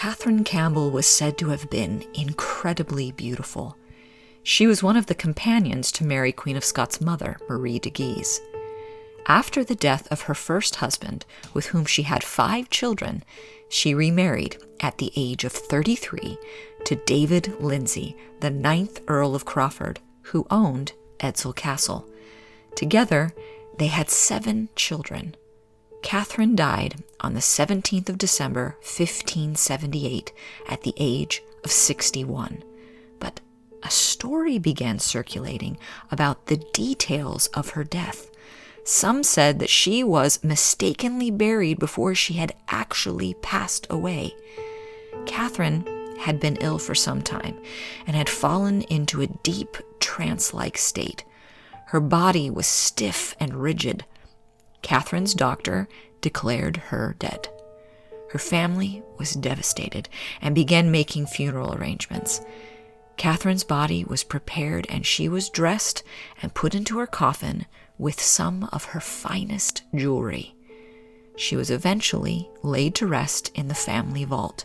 Katherine Campbell was said to have been incredibly beautiful. She was one of the companions to Mary Queen of Scots' mother, Marie de Guise. After the death of her first husband, with whom she had 5 children, she remarried at the age of 33 to David Lindsay, the 9th Earl of Crawford, who owned Edzell Castle. Together, they had 7 children. Katherine died on the 17th of December, 1578, at the age of 61. But a story began circulating about the details of her death. Some said that she was mistakenly buried before she had actually passed away. Katherine had been ill for some time and had fallen into a deep trance-like state. Her body was stiff and rigid. Katherine's doctor declared her dead. Her family was devastated and began making funeral arrangements. Katherine's body was prepared and she was dressed and put into her coffin with some of her finest jewelry. She was eventually laid to rest in the family vault.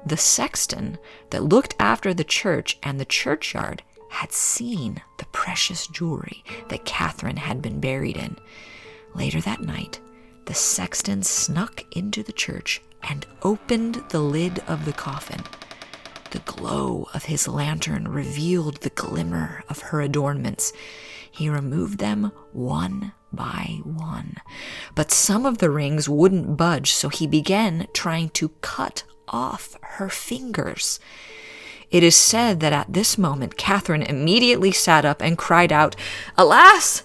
The sexton that looked after the church and the churchyard had seen the precious jewelry that Katherine had been buried in. Later that night, the sexton snuck into the church and opened the lid of the coffin. The glow of his lantern revealed the glimmer of her adornments. He removed them one by one, but some of the rings wouldn't budge, so he began trying to cut off her fingers. It is said that at this moment, Katherine immediately sat up and cried out, "Alas!"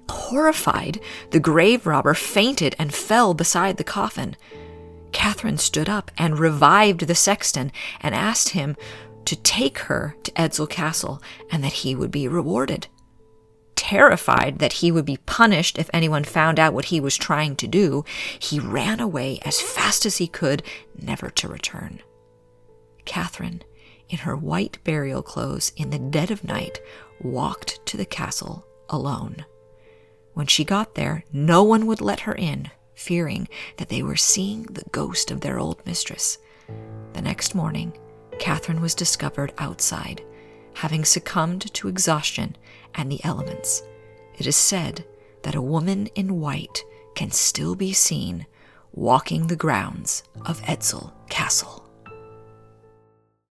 Horrified, the grave robber fainted and fell beside the coffin. Katherine stood up and revived the sexton and asked him to take her to Edzell Castle and that he would be rewarded. Terrified that he would be punished if anyone found out what he was trying to do, he ran away as fast as he could, never to return. Katherine, in her white burial clothes in the dead of night, walked to the castle alone. When she got there, no one would let her in, fearing that they were seeing the ghost of their old mistress. The next morning, Katherine was discovered outside, having succumbed to exhaustion and the elements. It is said that a woman in white can still be seen walking the grounds of Edzell Castle.